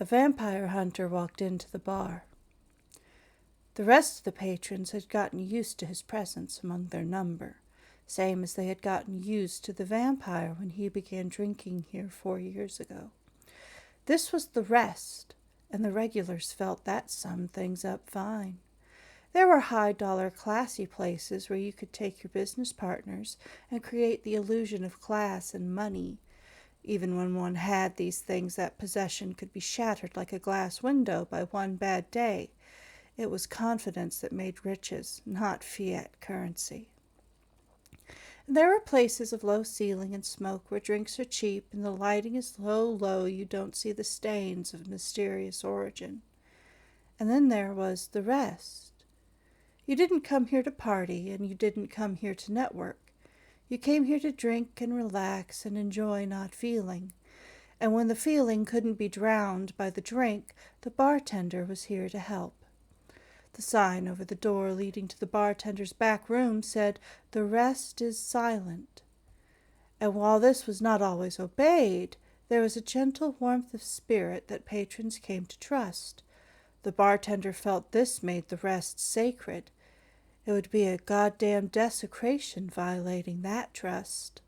A vampire hunter walked into the bar. The rest of the patrons had gotten used to his presence among their number, same as they had gotten used to the vampire when he began drinking here 4 years ago. This was the rest, and the regulars felt that summed things up fine. There were high-dollar, classy places where you could take your business partners and create the illusion of class and money. Even when one had these things, that possession could be shattered like a glass window by one bad day. It was confidence that made riches, not fiat currency. And there were places of low ceiling and smoke where drinks are cheap and the lighting is so low you don't see the stains of mysterious origin. And then there was the rest. You didn't come here to party, and you didn't come here to network. You came here to drink and relax and enjoy not feeling. And when the feeling couldn't be drowned by the drink, the bartender was here to help. The sign over the door leading to the bartender's back room said, "The rest is silent." And while this was not always obeyed, there was a gentle warmth of spirit that patrons came to trust. The bartender felt this made the rest sacred. It would be a goddamn desecration violating that trust.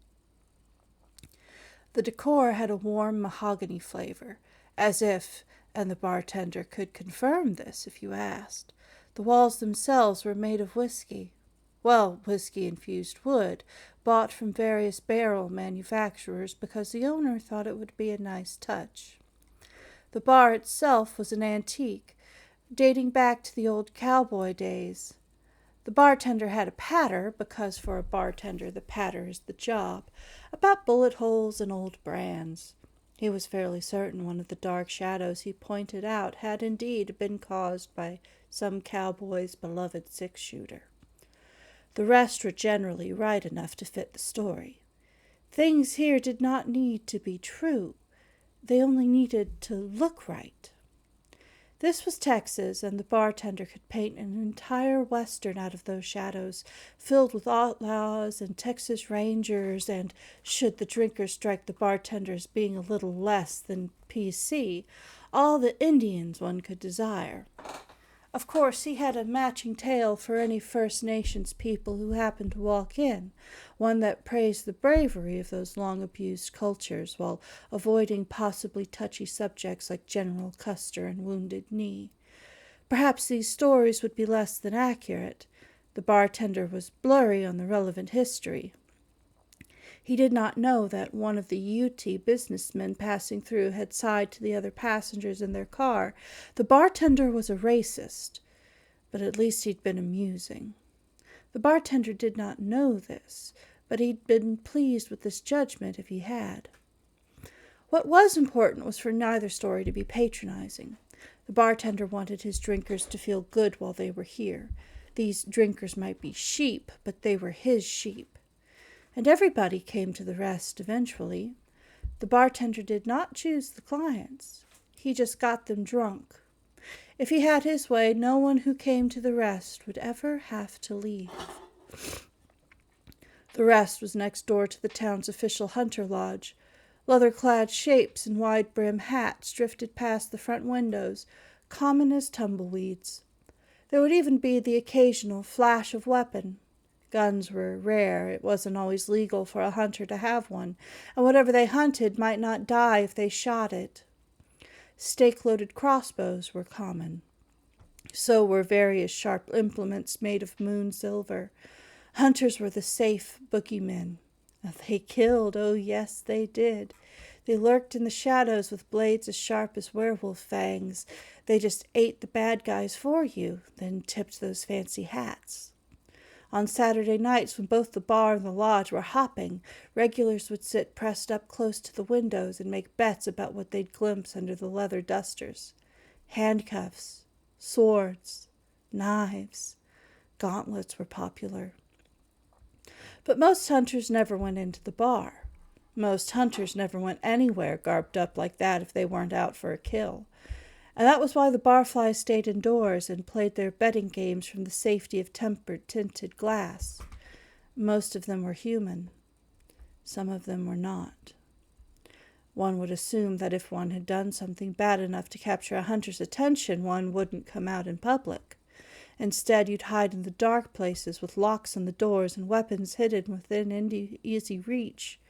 The decor had a warm mahogany flavor, as if, and the bartender could confirm this if you asked, the walls themselves were made of whiskey. Well, whiskey-infused wood, bought from various barrel manufacturers because the owner thought it would be a nice touch. The bar itself was an antique, dating back to the old cowboy days. The bartender had a patter, because for a bartender the patter is the job, about bullet holes and old brands. He was fairly certain one of the dark shadows he pointed out had indeed been caused by some cowboy's beloved six-shooter. The rest were generally right enough to fit the story. Things here did not need to be true. They only needed to look right. This was Texas, and the bartender could paint an entire western out of those shadows, filled with outlaws and Texas Rangers, and, should the drinker strike the bartender as being a little less than PC, all the Indians one could desire. Of course, he had a matching tale for any First Nations people who happened to walk in, one that praised the bravery of those long-abused cultures while avoiding possibly touchy subjects like General Custer and Wounded Knee. Perhaps these stories would be less than accurate. The bartender was blurry on the relevant history. He did not know that one of the UT businessmen passing through had sighed to the other passengers in their car, "The bartender was a racist," but at least he'd been amusing. The bartender did not know this, but he'd been pleased with this judgment if he had. What was important was for neither story to be patronizing. The bartender wanted his drinkers to feel good while they were here. These drinkers might be sheep, but they were his sheep. And everybody came to the rest eventually. The bartender did not choose the clients. He just got them drunk. If he had his way, no one who came to the rest would ever have to leave. The rest was next door to the town's official hunter lodge. Leather-clad shapes in wide-brim hats drifted past the front windows, common as tumbleweeds. There would even be the occasional flash of weapon. Guns were rare. It wasn't always legal for a hunter to have one, and whatever they hunted might not die if they shot it. Stake-loaded crossbows were common. So were various sharp implements made of moon silver. Hunters were the safe boogeymen. They killed, oh yes, they did. They lurked in the shadows with blades as sharp as werewolf fangs. They just ate the bad guys for you, then tipped those fancy hats. On Saturday nights, when both the bar and the lodge were hopping, regulars would sit pressed up close to the windows and make bets about what they'd glimpse under the leather dusters. Handcuffs, swords, knives, gauntlets were popular. But most hunters never went into the bar. Most hunters never went anywhere garbed up like that if they weren't out for a kill. And that was why the barflies stayed indoors and played their betting games from the safety of tempered tinted glass. Most of them were human. Some of them were not. One would assume that if one had done something bad enough to capture a hunter's attention, one wouldn't come out in public. Instead, you'd hide in the dark places with locks on the doors and weapons hidden within easy reach.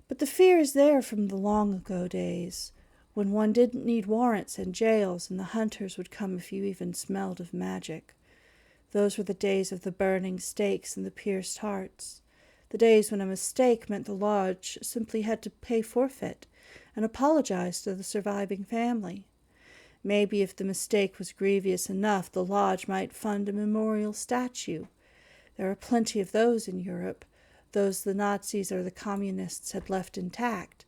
But the fear is there from the long ago days, when one didn't need warrants and jails, and the hunters would come if you even smelled of magic. Those were the days of the burning stakes and the pierced hearts. The days when a mistake meant the lodge simply had to pay forfeit and apologize to the surviving family. Maybe if the mistake was grievous enough, the lodge might fund a memorial statue. There are plenty of those in Europe, those the Nazis or the communists had left intact.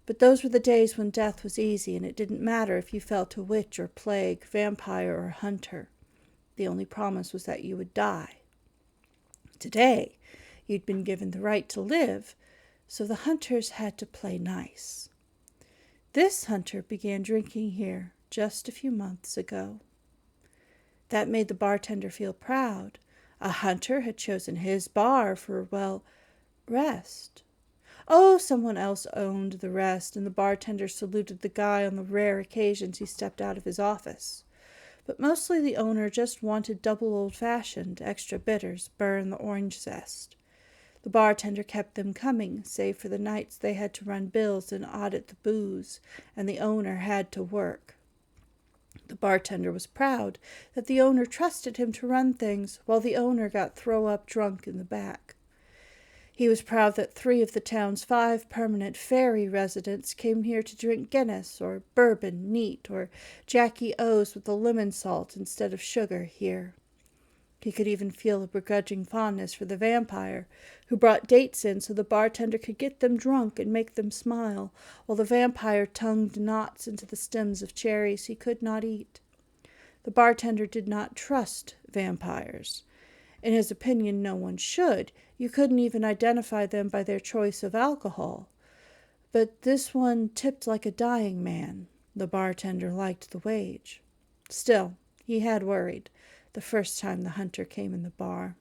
But those were the days when death was easy, and it didn't matter if you felt a witch or plague, vampire or hunter. The only promise was that you would die. Today, you'd been given the right to live, so the hunters had to play nice. This hunter began drinking here just a few months ago. That made the bartender feel proud. A hunter had chosen his bar for, well, rest. Oh, someone else owned the rest, and the bartender saluted the guy on the rare occasions he stepped out of his office. But mostly the owner just wanted double old-fashioned, extra bitters, burn the orange zest. The bartender kept them coming, save for the nights they had to run bills and audit the booze, and the owner had to work. The bartender was proud that the owner trusted him to run things, while the owner got throw-up drunk in the back. He was proud that 3 of the town's 5 permanent ferry residents came here to drink Guinness, or bourbon neat, or Jackie O's with the lemon salt instead of sugar here. He could even feel a begrudging fondness for the vampire, who brought dates in so the bartender could get them drunk and make them smile, while the vampire tongued knots into the stems of cherries he could not eat. The bartender did not trust vampires. In his opinion, no one should. You couldn't even identify them by their choice of alcohol. But this one tipped like a dying man. The bartender liked the wage. Still, he had worried the first time the hunter came in the bar.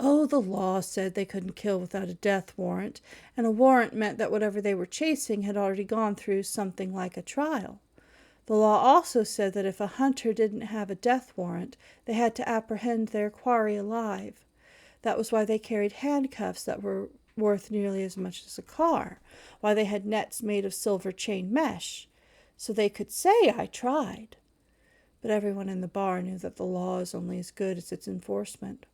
Oh, the law said they couldn't kill without a death warrant, and a warrant meant that whatever they were chasing had already gone through something like a trial. The law also said that if a hunter didn't have a death warrant, they had to apprehend their quarry alive. That was why they carried handcuffs that were worth nearly as much as a car, why they had nets made of silver chain mesh, so they could say, "I tried." But everyone in the bar knew that the law is only as good as its enforcement.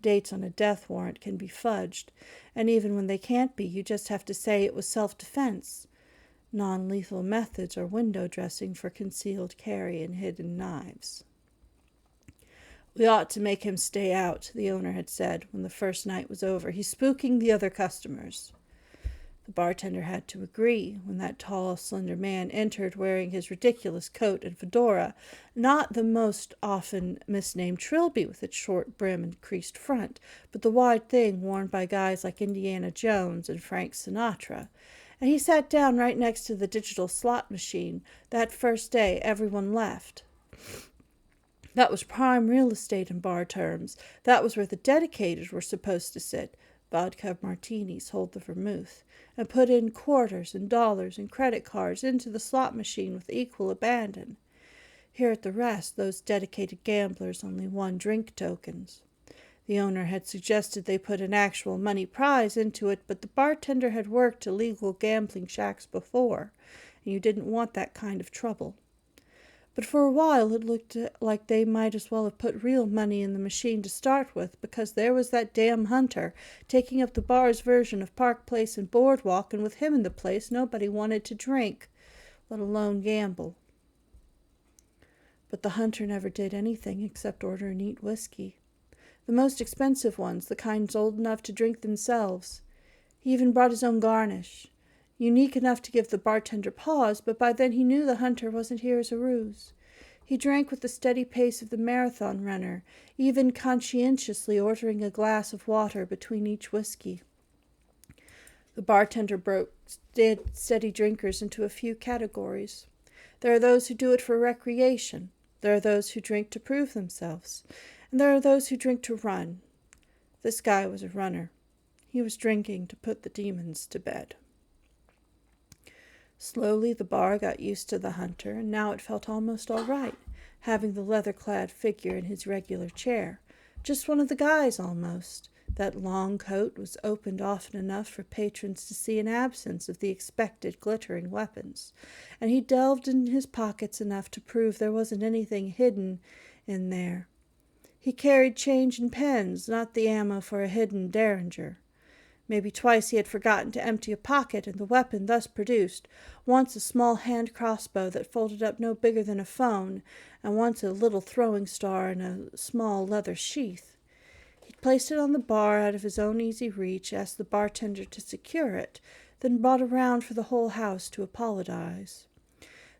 Dates on a death warrant can be fudged, and even when they can't be, you just have to say it was self-defense. Non-lethal methods are window dressing for concealed carry and hidden knives. "We ought to make him stay out," the owner had said when the first night was over. "He's spooking the other customers." The bartender had to agree when that tall, slender man entered wearing his ridiculous coat and fedora, not the most often misnamed trilby with its short brim and creased front, but the wide thing worn by guys like Indiana Jones and Frank Sinatra. And he sat down right next to the digital slot machine. That first day, everyone left. That was prime real estate in bar terms. That was where the dedicated were supposed to sit. Vodka martinis hold the vermouth, and put in quarters and dollars and credit cards into the slot machine with equal abandon. Here at the rest, those dedicated gamblers only won drink tokens. The owner had suggested they put an actual money prize into it, but the bartender had worked illegal gambling shacks before, and you didn't want that kind of trouble. But for a while it looked like they might as well have put real money in the machine to start with, because there was that damn hunter taking up the bar's version of Park Place and Boardwalk, and with him in the place nobody wanted to drink, let alone gamble. But the hunter never did anything except order neat whiskey. The most expensive ones, the kinds old enough to drink themselves. He even brought his own garnish, unique enough to give the bartender pause, but by then he knew the hunter wasn't here as a ruse. He drank with the steady pace of the marathon runner, even conscientiously ordering a glass of water between each whiskey. The bartender broke steady drinkers into a few categories. There are those who do it for recreation. There are those who drink to prove themselves. And there are those who drink to run. This guy was a runner. He was drinking to put the demons to bed. Slowly the bar got used to the hunter, and now it felt almost all right, having the leather-clad figure in his regular chair. Just one of the guys, almost. That long coat was opened often enough for patrons to see an absence of the expected glittering weapons, and he delved in his pockets enough to prove there wasn't anything hidden in there. He carried change and pens, not the ammo for a hidden derringer. Maybe twice he had forgotten to empty a pocket, and the weapon thus produced, once a small hand crossbow that folded up no bigger than a phone, and once a little throwing star in a small leather sheath. He'd placed it on the bar out of his own easy reach, asked the bartender to secure it, then brought around for the whole house to apologize.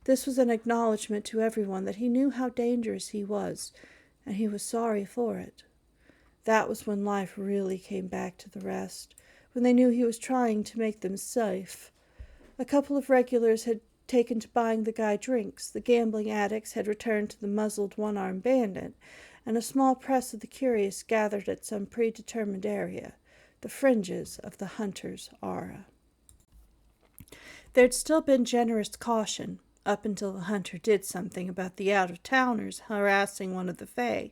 This was an acknowledgment to everyone that he knew how dangerous he was, and he was sorry for it. That was when life really came back to the rest, when they knew he was trying to make them safe. A couple of regulars had taken to buying the guy drinks, the gambling addicts had returned to the muzzled one-armed bandit, and a small press of the curious gathered at some predetermined area, the fringes of the hunter's aura. There'd still been generous caution, up until the hunter did something about the out-of-towners harassing one of the Fae.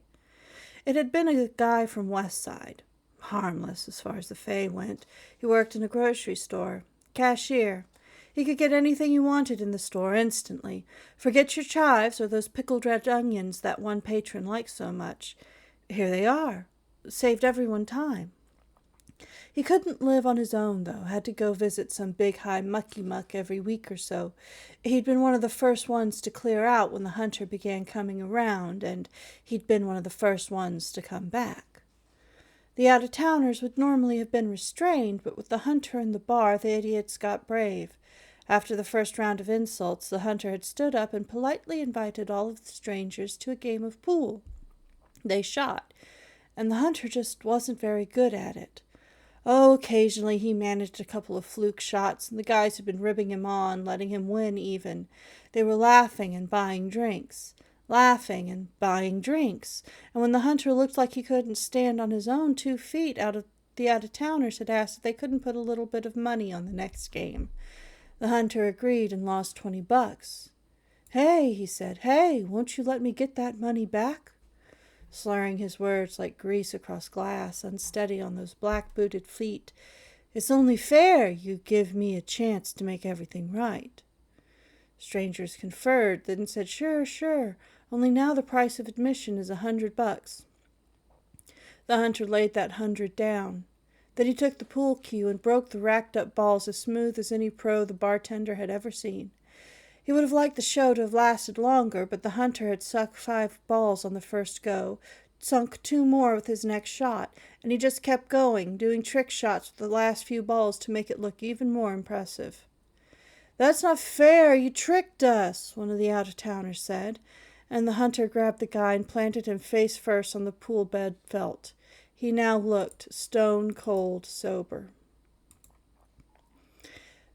It had been a guy from West Side. Harmless as far as the Fae went. He worked in a grocery store. Cashier. He could get anything you wanted in the store instantly. Forget your chives or those pickled red onions that one patron liked so much. Here they are. Saved everyone time. He couldn't live on his own, though. Had to go visit some big high mucky-muck every week or so. He'd been one of the first ones to clear out when the hunter began coming around, and he'd been one of the first ones to come back. The out-of-towners would normally have been restrained, but with the hunter in the bar, the idiots got brave. After the first round of insults, the hunter had stood up and politely invited all of the strangers to a game of pool. They shot, and the hunter just wasn't very good at it. Oh, occasionally he managed a couple of fluke shots, and the guys had been ribbing him on, letting him win even. They were laughing and buying drinks. Laughing and buying drinks, and when the hunter looked like he couldn't stand on his own 2 feet, the out-of-towners had asked if they couldn't put a little bit of money on the next game. The hunter agreed and lost $20. "Hey," he said, "hey, won't you let me get that money back?" Slurring his words like grease across glass, unsteady on those black-booted feet. "It's only fair you give me a chance to make everything right." Strangers conferred, then said, Sure, only now the price of admission is $100. The hunter laid that 100 down. Then he took the pool cue and broke the racked-up balls as smooth as any pro the bartender had ever seen. He would have liked the show to have lasted longer, but the hunter had sunk 5 balls on the first go, sunk 2 more with his next shot, and he just kept going, doing trick shots with the last few balls to make it look even more impressive. "That's not fair, you tricked us," one of the out-of-towners said, and the hunter grabbed the guy and planted him face first on the pool bed felt. He now looked stone-cold sober.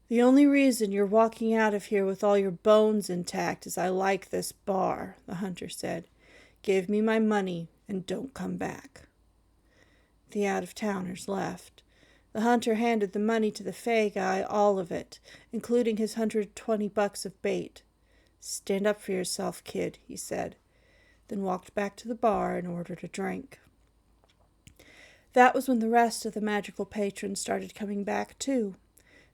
"The only reason you're walking out of here with all your bones intact is I like this bar," the hunter said. "Give me my money and don't come back." The out-of-towners left. The hunter handed the money to the Fae guy, all of it, including his $120 of bait. "Stand up for yourself, kid," he said, then walked back to the bar and ordered a drink. That was when the rest of the magical patrons started coming back, too.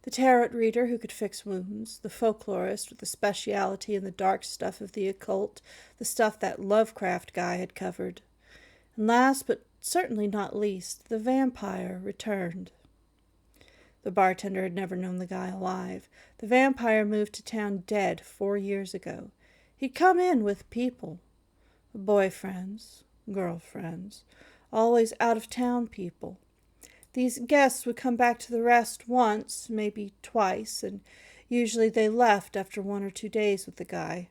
The tarot reader who could fix wounds, the folklorist with a speciality in the dark stuff of the occult, the stuff that Lovecraft guy had covered. And last, but certainly not least, the vampire returned. The bartender had never known the guy alive. The vampire moved to town dead 4 years ago. He'd come in with people. Boyfriends, girlfriends, always out-of-town people. These guests would come back to the rest once, maybe twice, and usually they left after 1 or 2 days with the guy.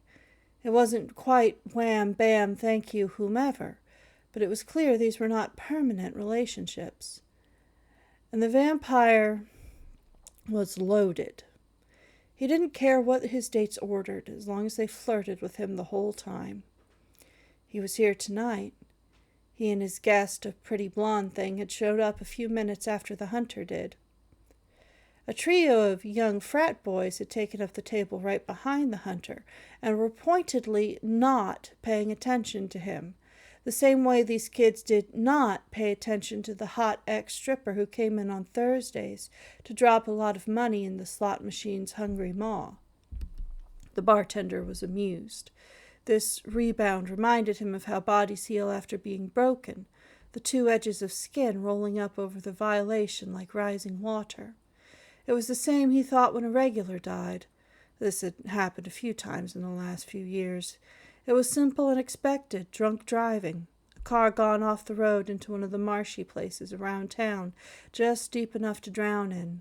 It wasn't quite wham, bam, thank you, whomever, but it was clear these were not permanent relationships. And the vampire was loaded. He didn't care what his dates ordered, as long as they flirted with him the whole time. He was here tonight. He and his guest, a pretty blonde thing, had showed up a few minutes after the hunter did. A trio of young frat boys had taken up the table right behind the hunter and were pointedly not paying attention to him, the same way these kids did not pay attention to the hot ex-stripper who came in on Thursdays to drop a lot of money in the slot machine's hungry maw. The bartender was amused. This rebound reminded him of how bodies heal after being broken, the two edges of skin rolling up over the violation like rising water. It was the same, he thought, when a regular died. This had happened a few times in the last few years. It was simple and expected, drunk driving, a car gone off the road into one of the marshy places around town, just deep enough to drown in.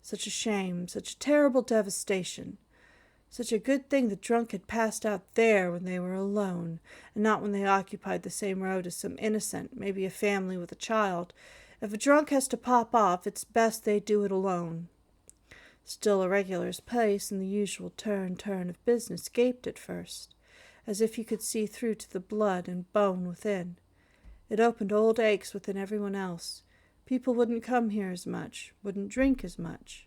Such a shame, such a terrible devastation. Such a good thing the drunk had passed out there when they were alone, and not when they occupied the same road as some innocent, maybe a family with a child. If a drunk has to pop off, it's best they do it alone. Still, a regular's place in the usual turn of business gaped at first, as if you could see through to the blood and bone within. It opened old aches within everyone else. People wouldn't come here as much, wouldn't drink as much.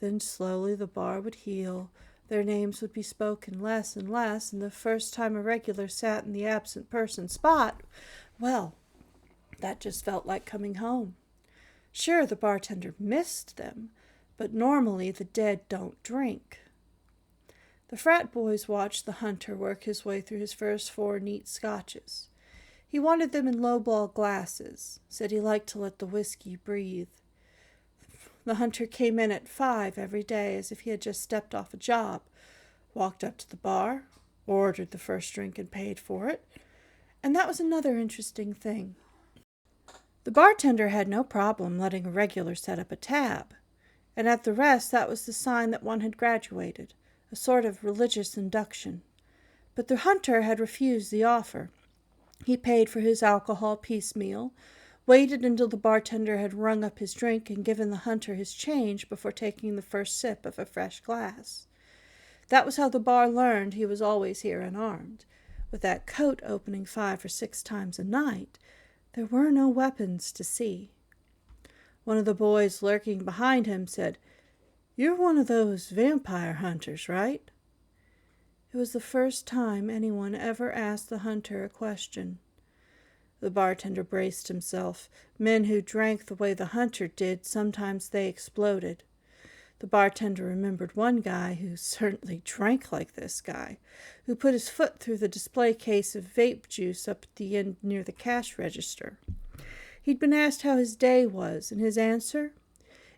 Then slowly the bar would heal, their names would be spoken less and less, and the first time a regular sat in the absent person spot, well, that just felt like coming home. Sure, the bartender missed them, but normally the dead don't drink. The frat boys watched the hunter work his way through his first 4 neat scotches. He wanted them in lowball glasses, said he liked to let the whiskey breathe. The hunter came in at 5 every day as if he had just stepped off a job, walked up to the bar, ordered the first drink and paid for it. And that was another interesting thing. The bartender had no problem letting a regular set up a tab, and at the rest that was the sign that one had graduated, a sort of religious induction. But the hunter had refused the offer. He paid for his alcohol piecemeal, waited until the bartender had rung up his drink and given the hunter his change before taking the first sip of a fresh glass. That was how the bar learned he was always here and armed. With that coat opening 5 or 6 times a night, there were no weapons to see. One of the boys lurking behind him said, "You're one of those vampire hunters, right?" It was the first time anyone ever asked the hunter a question. The bartender braced himself. Men who drank the way the hunter did, sometimes they exploded. The bartender remembered one guy who certainly drank like this guy, who put his foot through the display case of vape juice up at the end near the cash register. He'd been asked how his day was, and his answer?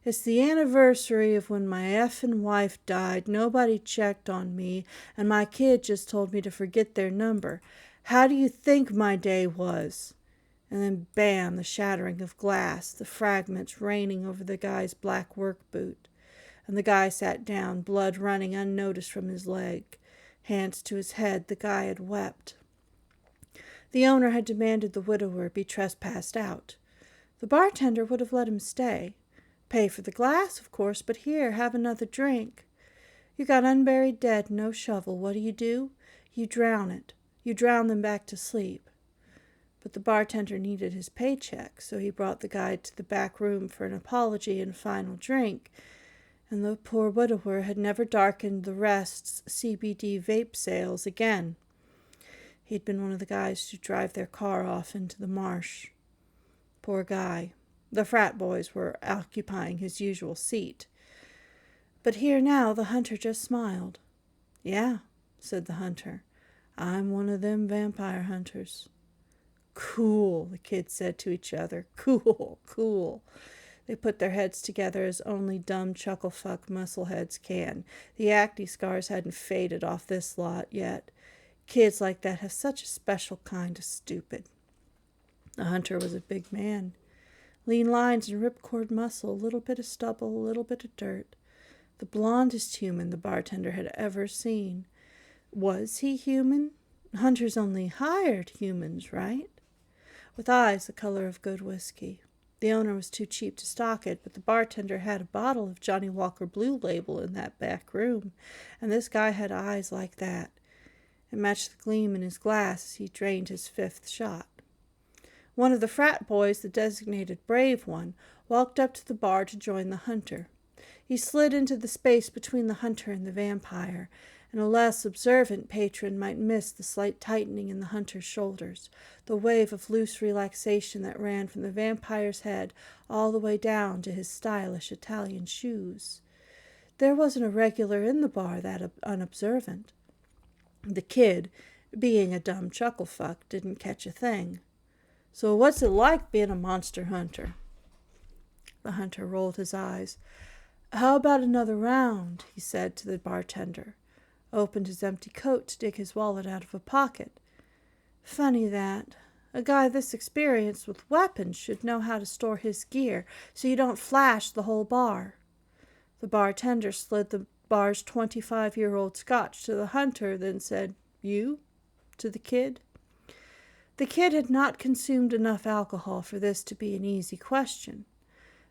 "It's the anniversary of when my effing wife died. Nobody checked on me, and my kid just told me to forget their number. How do you think my day was?" And then bam, the shattering of glass, the fragments raining over the guy's black work boot. And the guy sat down, blood running unnoticed from his leg. Hands to his head, the guy had wept. The owner had demanded the widower be trespassed out. The bartender would have let him stay. Pay for the glass, of course, but here, have another drink. You got unburied dead, no shovel. What do? You drown it. You drown them back to sleep. But the bartender needed his paycheck, so he brought the guy to the back room for an apology and final drink, and the poor widower had never darkened the Rest's CBD vape sales again. He'd been one of the guys to drive their car off into the marsh. Poor guy. The frat boys were occupying his usual seat. But here now the hunter just smiled. "Yeah," said the hunter, "I'm one of them vampire hunters." "Cool," the kids said to each other. "Cool, cool." They put their heads together as only dumb chuckle-fuck muscleheads can. The acne scars hadn't faded off this lot yet. Kids like that have such a special kind of stupid. The hunter was a big man. Lean lines and ripcord muscle, a little bit of stubble, a little bit of dirt. The blondest human the bartender had ever seen. Was he human? Hunters only hired humans, right? With eyes the color of good whiskey. The owner was too cheap to stock it, but the bartender had a bottle of Johnny Walker Blue Label in that back room, and this guy had eyes like that. It matched the gleam in his glass as he drained his 5th shot. One of the frat boys, the designated brave one, walked up to the bar to join the hunter. He slid into the space between the hunter and the vampire, and a less observant patron might miss the slight tightening in the hunter's shoulders, the wave of loose relaxation that ran from the vampire's head all the way down to his stylish Italian shoes. There wasn't a regular in the bar that unobservant. The kid, being a dumb chucklefuck, didn't catch a thing. "So what's it like being a monster hunter?" The hunter rolled his eyes. "How about another round?" he said to the bartender. Opened his empty coat to dig his wallet out of a pocket. "Funny that. A guy this experienced with weapons should know how to store his gear so you don't flash the whole bar." The bartender slid the bar's 25-year-old scotch to the hunter, then said, "You?" to the kid. The kid had not consumed enough alcohol for this to be an easy question.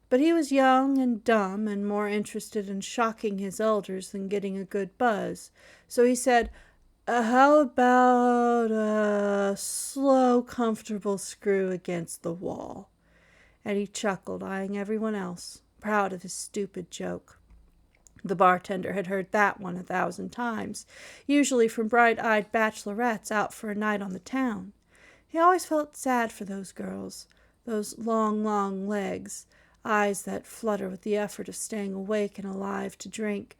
But he was young and dumb and more interested in shocking his elders than getting a good buzz. So he said, "How about a slow, comfortable screw against the wall?" And he chuckled, eyeing everyone else, proud of his stupid joke. The bartender had heard that one 1,000 times, usually from bright-eyed bachelorettes out for a night on the town. He always felt sad for those girls, those long, long legs, eyes that flutter with the effort of staying awake and alive to drink.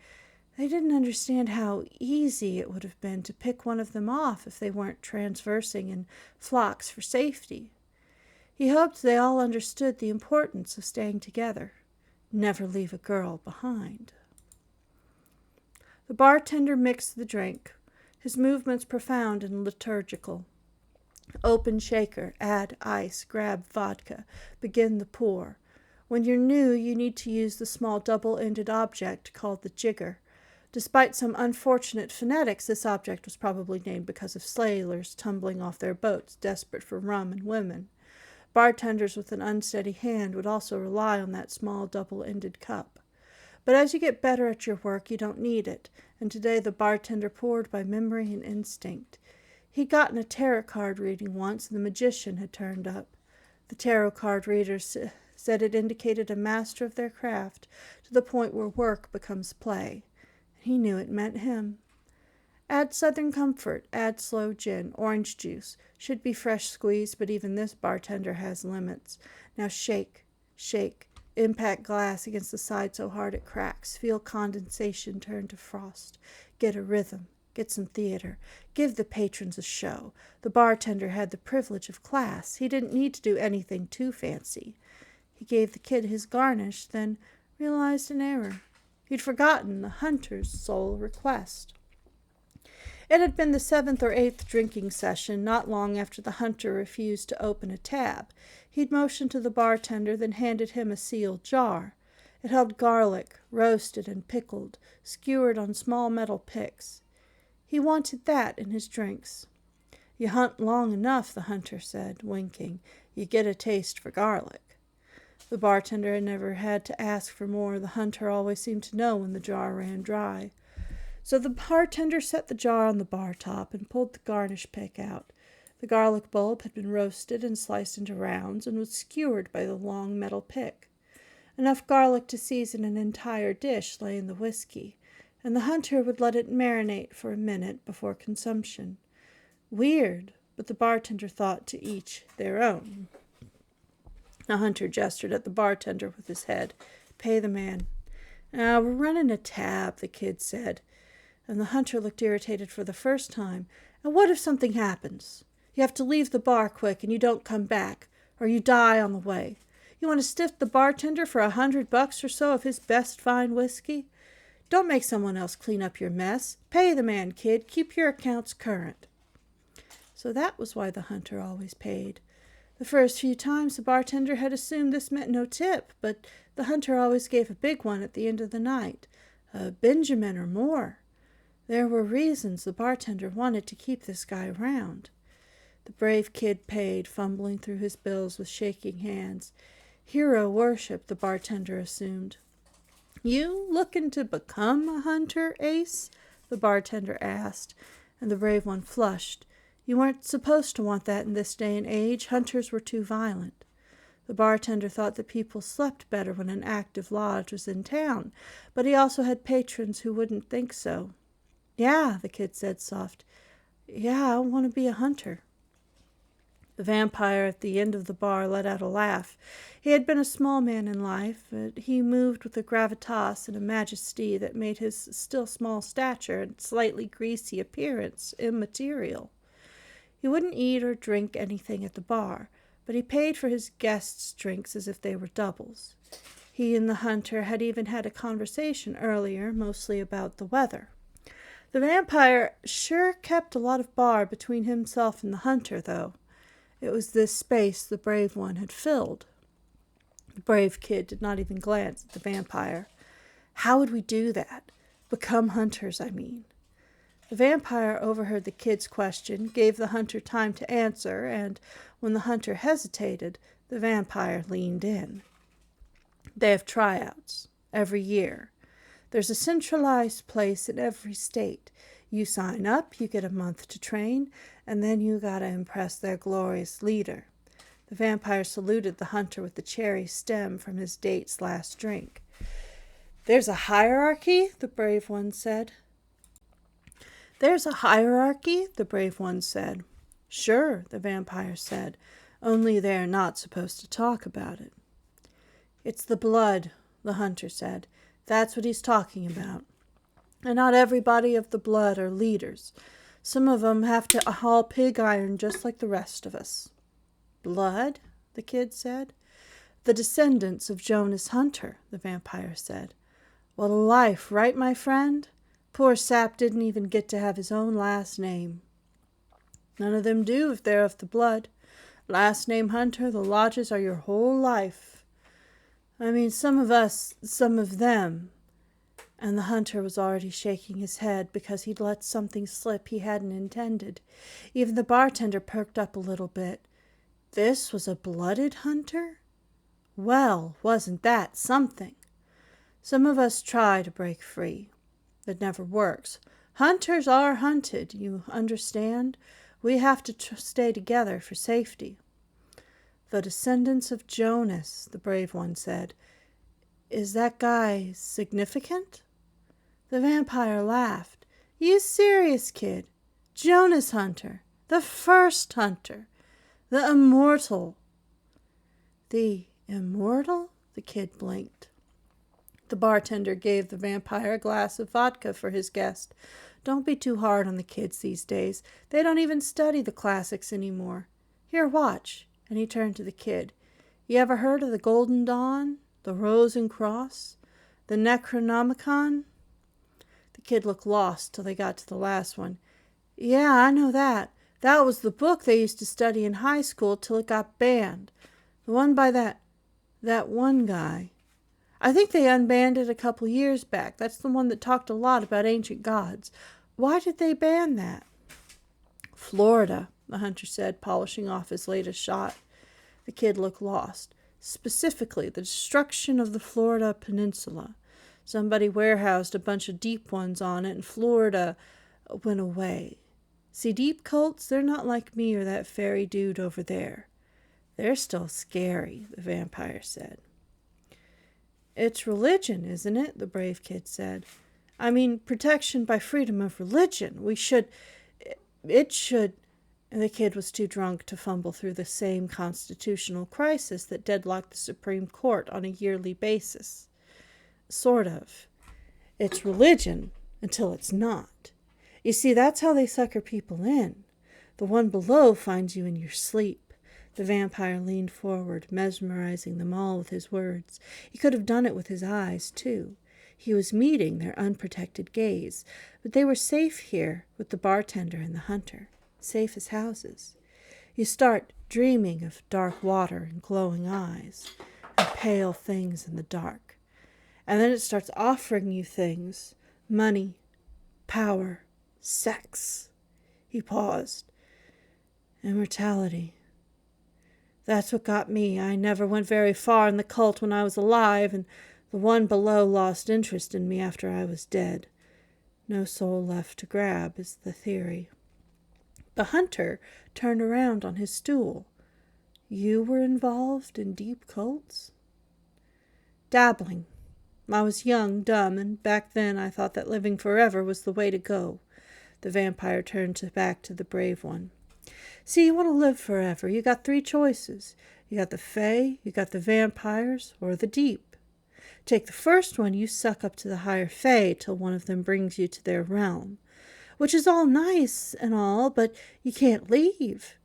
They didn't understand how easy it would have been to pick one of them off if they weren't transversing in flocks for safety. He hoped they all understood the importance of staying together. Never leave a girl behind. The bartender mixed the drink, his movements profound and liturgical. Open shaker, add ice, grab vodka, begin the pour. When you're new, you need to use the small double-ended object called the jigger. Despite some unfortunate phonetics, this object was probably named because of sailors tumbling off their boats, desperate for rum and women. Bartenders with an unsteady hand would also rely on that small double-ended cup. But as you get better at your work, you don't need it, and today the bartender poured by memory and instinct. He'd gotten a tarot card reading once, and the magician had turned up. The tarot card reader said it indicated a master of their craft to the point where work becomes play. He knew it meant him. Add Southern Comfort, add slow gin, orange juice. Should be fresh squeezed, but even this bartender has limits. Now shake, shake. Impact glass against the side so hard it cracks. Feel condensation turn to frost. Get a rhythm. Get some theater. Give the patrons a show. The bartender had the privilege of class. He didn't need to do anything too fancy. He gave the kid his garnish, then realized an error. He'd forgotten the hunter's sole request. It had been the 7th or 8th drinking session, not long after the hunter refused to open a tab. He'd motioned to the bartender, then handed him a sealed jar. It held garlic, roasted and pickled, skewered on small metal picks. He wanted that in his drinks. "You hunt long enough," the hunter said, winking. "You get a taste for garlic." The bartender had never had to ask for more. The hunter always seemed to know when the jar ran dry. So the bartender set the jar on the bar top and pulled the garnish pick out. The garlic bulb had been roasted and sliced into rounds and was skewered by the long metal pick. Enough garlic to season an entire dish lay in the whiskey, and the hunter would let it marinate for a minute before consumption. Weird, but the bartender thought to each their own. The hunter gestured at the bartender with his head. "Pay the man." "We're running a tab," the kid said. And the hunter looked irritated for the first time. "And what if something happens? You have to leave the bar quick and you don't come back, or you die on the way. You want to stiff the bartender for $100 or so of his best fine whiskey? Don't make someone else clean up your mess. Pay the man, kid. Keep your accounts current." So that was why the hunter always paid. The first few times the bartender had assumed this meant no tip, but the hunter always gave a big one at the end of the night, a Benjamin or more. There were reasons the bartender wanted to keep this guy around. The brave kid paid, fumbling through his bills with shaking hands. Hero worship, the bartender assumed. "You looking to become a hunter, Ace?" the bartender asked, and the brave one flushed. "You weren't supposed to want that in this day and age. Hunters were too violent." The bartender thought that people slept better when an active lodge was in town, but he also had patrons who wouldn't think so. "Yeah," the kid said soft. "Yeah, I want to be a hunter." The vampire at the end of the bar let out a laugh. He had been a small man in life, but he moved with a gravitas and a majesty that made his still small stature and slightly greasy appearance immaterial. He wouldn't eat or drink anything at the bar, but he paid for his guests' drinks as if they were doubles. He and the hunter had even had a conversation earlier, mostly about the weather. The vampire sure kept a lot of bar between himself and the hunter, though. It was this space the brave one had filled. The brave kid did not even glance at the vampire. How would we do that? Become hunters, I mean. The vampire overheard the kid's question, gave the hunter time to answer, and when the hunter hesitated, the vampire leaned in. They have tryouts every year. There's a centralized place in every state. You sign up, you get a month to train, and then you gotta impress their glorious leader. The vampire saluted the hunter with the cherry stem from his date's last drink. "There's a hierarchy?" the brave one said. "There's a hierarchy?" the brave one said. "Sure," the vampire said, "only they're not supposed to talk about it." "It's the blood," the hunter said. "That's what he's talking about. And not everybody of the blood are leaders. Some of 'em have to haul pig iron just like the rest of us." "Blood?" the kid said. "The descendants of Jonas Hunter," the vampire said. "What a life, right, my friend? Poor sap didn't even get to have his own last name." "None of them do if they're of the blood. Last name Hunter, the lodges are your whole life. I mean, some of us, some of them." And the hunter was already shaking his head because he'd let something slip he hadn't intended. Even the bartender perked up a little bit. This was a blooded hunter? Well, wasn't that something? "Some of us try to break free. It never works. Hunters are hunted, you understand? We have to stay together for safety." "The descendants of Jonas," the brave one said. "Is that guy significant?" The vampire laughed. "You serious, kid? Jonas Hunter, the first hunter, the immortal." "The immortal?" the kid blinked. The bartender gave the vampire a glass of vodka for his guest. "Don't be too hard on the kids these days. They don't even study the classics anymore. Here, watch." And he turned to the kid. "You ever heard of the Golden Dawn, the Rose and Cross, the Necronomicon?" The kid looked lost till they got to the last one. "Yeah, I know that. That was the book they used to study in high school till it got banned. The one by that one guy. I think they unbanned it a couple years back. That's the one that talked a lot about ancient gods. Why did they ban that?" "Florida," the hunter said, polishing off his latest shot. The kid looked lost. "Specifically, the destruction of the Florida peninsula. Somebody warehoused a bunch of deep ones on it, and Florida went away. See, deep cults, they're not like me or that fairy dude over there. They're still scary," the vampire said. "It's religion, isn't it?" the brave kid said. "I mean, protection by freedom of religion. It should... And the kid was too drunk to fumble through the same constitutional crisis that deadlocked the Supreme Court on a yearly basis. "Sort of. It's religion until it's not. You see, that's how they sucker people in. The one below finds you in your sleep." The vampire leaned forward, mesmerizing them all with his words. He could have done it with his eyes, too. He was meeting their unprotected gaze, but they were safe here with the bartender and the hunter, safe as houses. You start dreaming of dark water and glowing eyes, and pale things in the dark. And then it starts offering you things: money, power, sex. He paused. Immortality. That's what got me. I never went very far in the cult when I was alive, and the one below lost interest in me after I was dead. No soul left to grab, is the theory. The hunter turned around on his stool. You were involved in deep cults? Dabbling. I was young, dumb, and back then I thought that living forever was the way to go. The vampire turned back to the brave one. See, you want to live forever. You got 3 choices. You got the Fae, you got the vampires, or the deep. Take the first one, you suck up to the higher Fae till one of them brings you to their realm. Which is all nice and all, but you can't leave.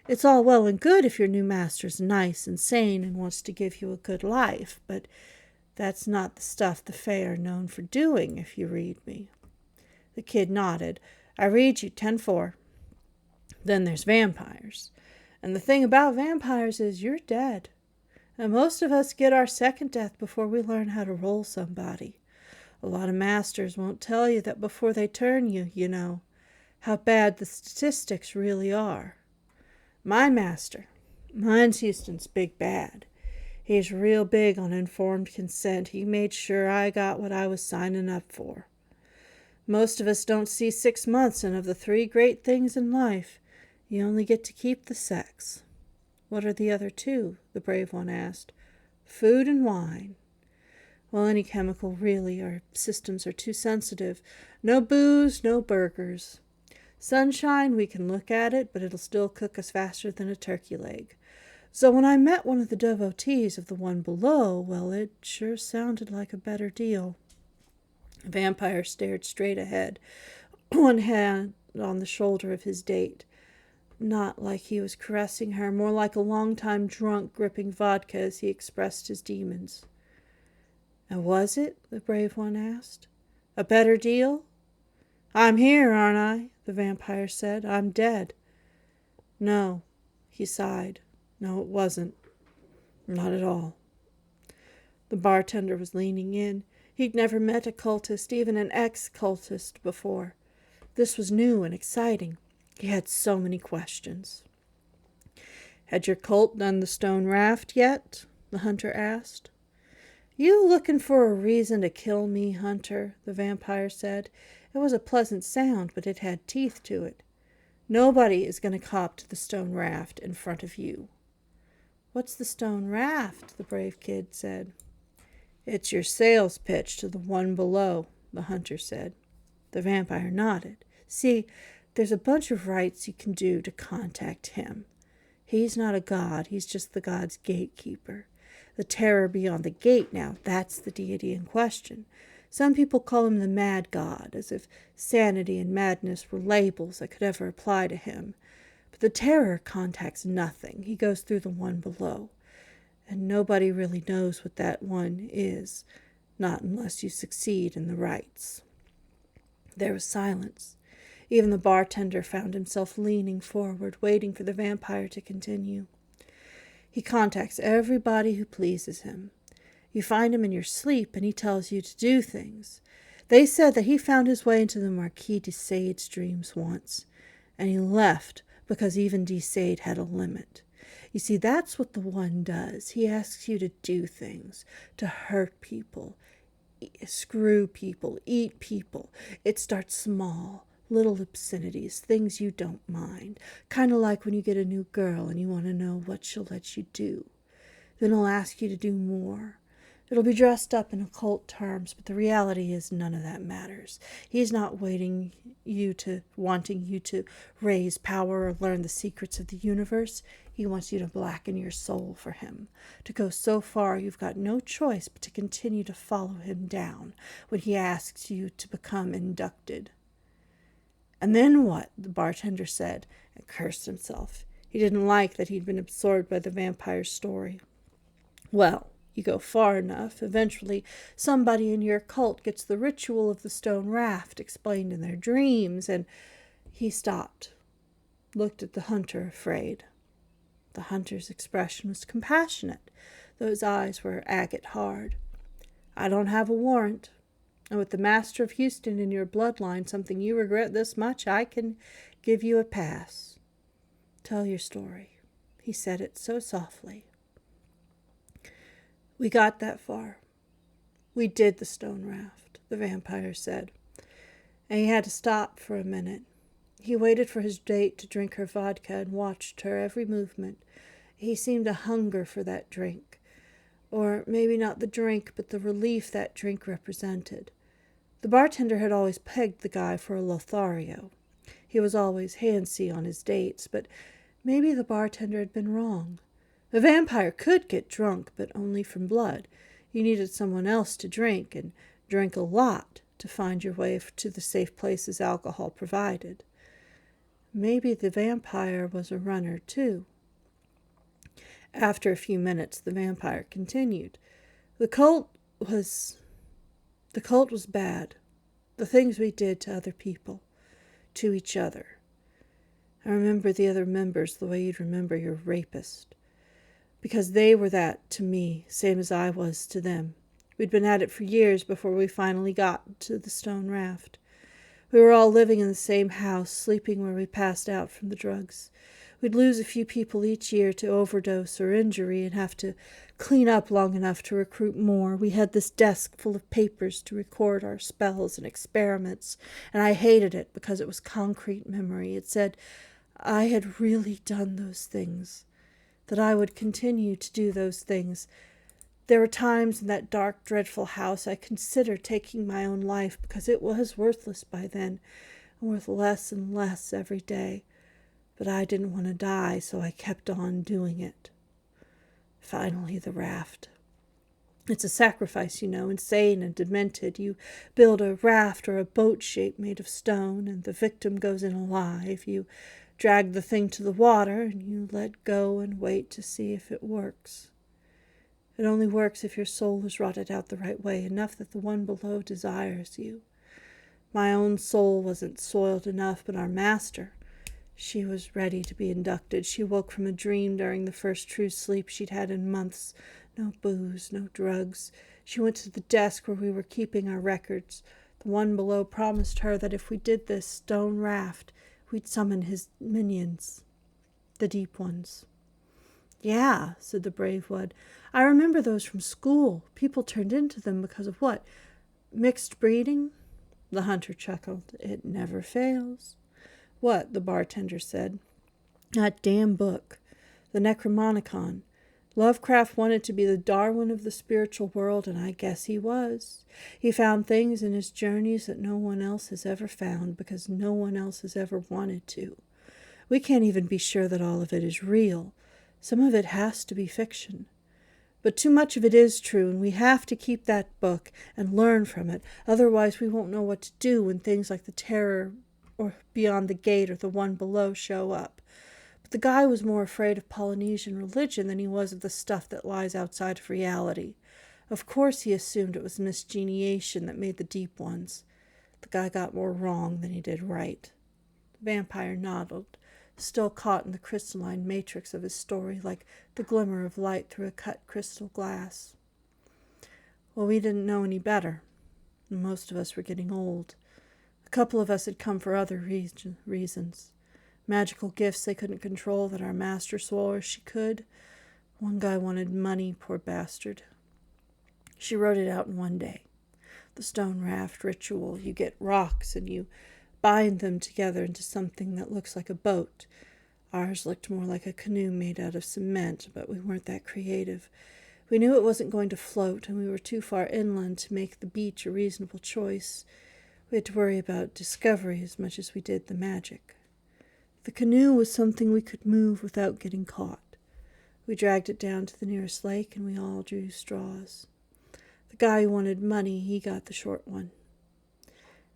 It's all well and good if your new master's nice and sane and wants to give you a good life, but that's not the stuff the Fae are known for doing, if you read me. The kid nodded. I read you 10-4. Then there's vampires. And the thing about vampires is you're dead. And most of us get our second death before we learn how to roll somebody. A lot of masters won't tell you that before they turn you, you know, how bad the statistics really are. My master, mine's Houston's big bad. He's real big on informed consent. He made sure I got what I was signing up for. Most of us don't see 6 months, and of the 3 great things in life, you only get to keep the sex. What are the other 2? The brave one asked. Food and wine. Well, any chemical, really. Our systems are too sensitive. No booze, no burgers. Sunshine, we can look at it, but it'll still cook us faster than a turkey leg. So when I met one of the devotees of the one below, well, it sure sounded like a better deal. The vampire stared straight ahead, one hand on the shoulder of his date. Not like he was caressing her, more like a long-time drunk gripping vodka as he expressed his demons. And was it? The brave one asked. A better deal? I'm here, aren't I? The vampire said. I'm dead. No, he sighed. No, it wasn't. Not at all. The bartender was leaning in. He'd never met a cultist, even an ex-cultist, before. This was new and exciting. He had so many questions. Had your cult done the stone raft yet? The hunter asked. You looking for a reason to kill me, Hunter? The vampire said. It was a pleasant sound, but it had teeth to it. Nobody is going to cop to the stone raft in front of you. What's the stone raft? The brave kid said. It's your sales pitch to the one below, the hunter said. The vampire nodded. See, there's a bunch of rites you can do to contact him. He's not a god, he's just the god's gatekeeper. The terror beyond the gate now, that's the deity in question. Some people call him the mad god, as if sanity and madness were labels that could ever apply to him. But the terror contacts nothing. He goes through the one below. And nobody really knows what that one is, not unless you succeed in the rites. There was silence. Even the bartender found himself leaning forward, waiting for the vampire to continue. He contacts everybody who pleases him. You find him in your sleep, and he tells you to do things. They said that he found his way into the Marquis de Sade's dreams once, and he left because even de Sade had a limit. You see, that's what the one does. He asks you to do things, to hurt people, screw people, eat people. It starts small. Little obscenities, things you don't mind. Kind of like when you get a new girl and you want to know what she'll let you do. Then he'll ask you to do more. It'll be dressed up in occult terms, but the reality is none of that matters. He's not wanting you to raise power or learn the secrets of the universe. He wants you to blacken your soul for him, to go so far you've got no choice but to continue to follow him down when he asks you to become inducted. And then what? The bartender said, and cursed himself. He didn't like that he'd been absorbed by the vampire's story. Well, you go far enough, eventually somebody in your cult gets the ritual of the stone raft explained in their dreams, and he stopped, looked at the hunter, afraid. The hunter's expression was compassionate, though his eyes were agate hard. I don't have a warrant. And with the master of Houston in your bloodline, something you regret this much, I can give you a pass. Tell your story. He said it so softly. We got that far. We did the stone raft, the vampire said. And he had to stop for a minute. He waited for his date to drink her vodka and watched her every movement. He seemed to hunger for that drink. Or maybe not the drink, but the relief that drink represented. The bartender had always pegged the guy for a Lothario. He was always handsy on his dates, but maybe the bartender had been wrong. A vampire could get drunk, but only from blood. You needed someone else to drink, and drink a lot, to find your way to the safe places alcohol provided. Maybe the vampire was a runner, too. After a few minutes, the vampire continued. The cult was bad. The things we did to other people, to each other. I remember the other members the way you'd remember your rapist. Because they were that to me, same as I was to them. We'd been at it for years before we finally got to the stone raft. We were all living in the same house, sleeping where we passed out from the drugs. We'd lose a few people each year to overdose or injury and have to clean up long enough to recruit more. We had this desk full of papers to record our spells and experiments, and I hated it because it was concrete memory. It said I had really done those things, that I would continue to do those things. There were times in that dark, dreadful house I considered taking my own life because it was worthless by then, and worth less and less every day. But I didn't want to die, so I kept on doing it. Finally, the raft. It's a sacrifice, insane and demented. You build a raft or a boat shape made of stone, and the victim goes in alive. You drag the thing to the water, and you let go and wait to see if it works. It only works if your soul is rotted out the right way, enough that the one below desires you. My own soul wasn't soiled enough, but our master, she was ready to be inducted. She woke from a dream during the first true sleep she'd had in months. No booze, no drugs. She went to the desk where we were keeping our records. The one below promised her that if we did this stone raft, we'd summon his minions, the deep ones. Yeah, said the brave one. I remember those from school. People turned into them because of what? Mixed breeding? The hunter chuckled. It never fails. What? The bartender said. That damn book. The Necromonicon. Lovecraft wanted to be the Darwin of the spiritual world, and I guess he was. He found things in his journeys that no one else has ever found because no one else has ever wanted to. We can't even be sure that all of it is real. Some of it has to be fiction. But too much of it is true, and we have to keep that book and learn from it. Otherwise, we won't know what to do when things like the Terror or Beyond the Gate or the one below show up. But the guy was more afraid of Polynesian religion than he was of the stuff that lies outside of reality. Of course he assumed it was misgeniation that made the deep ones. The guy got more wrong than he did right. The vampire nodded, still caught in the crystalline matrix of his story, like the glimmer of light through a cut crystal glass. Well, we didn't know any better. Most of us were getting old. A couple of us had come for other reasons. Magical gifts they couldn't control that our master swore she could. One guy wanted money, poor bastard. She wrote it out in one day. The stone raft ritual. You get rocks and you bind them together into something that looks like a boat. Ours looked more like a canoe made out of cement, but we weren't that creative. We knew it wasn't going to float, and we were too far inland to make the beach a reasonable choice. We had to worry about discovery as much as we did the magic. The canoe was something we could move without getting caught. We dragged it down to the nearest lake, and we all drew straws. The guy who wanted money, he got the short one.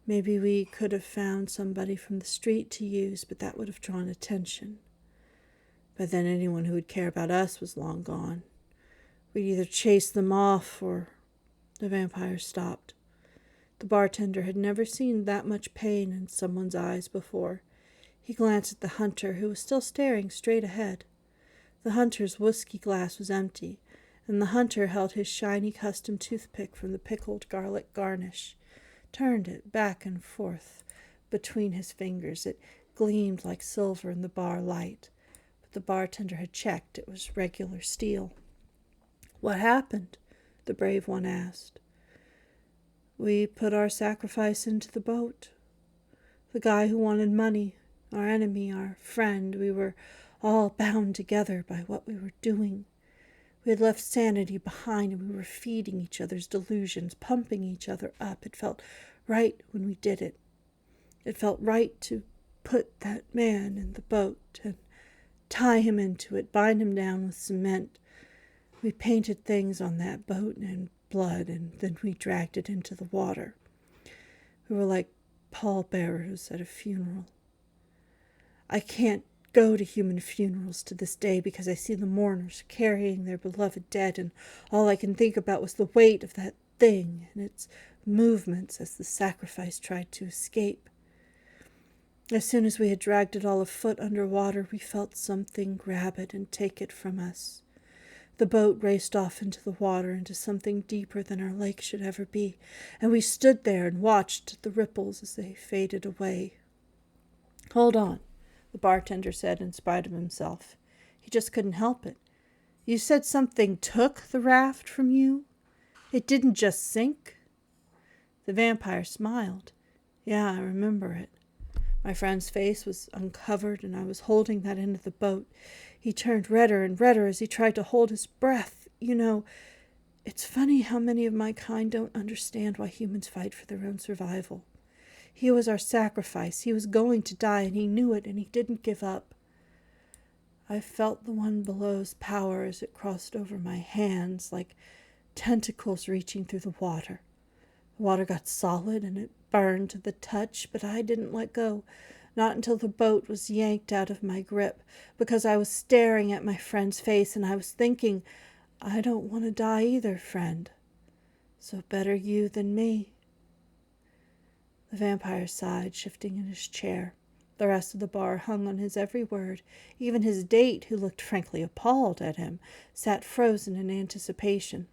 Maybe we could have found somebody from the street to use, but that would have drawn attention. By then anyone who would care about us was long gone. We'd either chase them off or... The vampire stopped. The bartender had never seen that much pain in someone's eyes before. He glanced at the hunter, who was still staring straight ahead. The hunter's whiskey glass was empty, and the hunter held his shiny custom toothpick from the pickled garlic garnish, turned it back and forth between his fingers. It gleamed like silver in the bar light, but the bartender had checked. It was regular steel. What happened? The brave one asked. We put our sacrifice into the boat. The guy who wanted money, our enemy, our friend, we were all bound together by what we were doing. We had left sanity behind, and we were feeding each other's delusions, pumping each other up. It felt right when we did it. It felt right to put that man in the boat and tie him into it, bind him down with cement. We painted things on that boat in blood, and then we dragged it into the water. We were like pallbearers at a funeral. I can't go to human funerals to this day because I see the mourners carrying their beloved dead, and all I can think about was the weight of that thing and its movements as the sacrifice tried to escape. As soon as we had dragged it all a foot under water, we felt something grab it and take it from us. The boat raced off into the water, into something deeper than our lake should ever be, and we stood there and watched the ripples as they faded away. "Hold on," the bartender said in spite of himself. He just couldn't help it. "You said something took the raft from you? It didn't just sink?" The vampire smiled. "Yeah, I remember it." My friend's face was uncovered, and I was holding that end of the boat. He turned redder and redder as he tried to hold his breath. "You know, it's funny how many of my kind don't understand why humans fight for their own survival. He was our sacrifice. He was going to die, and he knew it, and he didn't give up." I felt the one below's power as it crossed over my hands, like tentacles reaching through the water. The water got solid, and it burned to the touch, but I didn't let go, not until the boat was yanked out of my grip, because I was staring at my friend's face, and I was thinking, I don't want to die either, friend. So better you than me. The vampire sighed, shifting in his chair. The rest of the bar hung on his every word. Even his date, who looked frankly appalled at him, sat frozen in anticipation.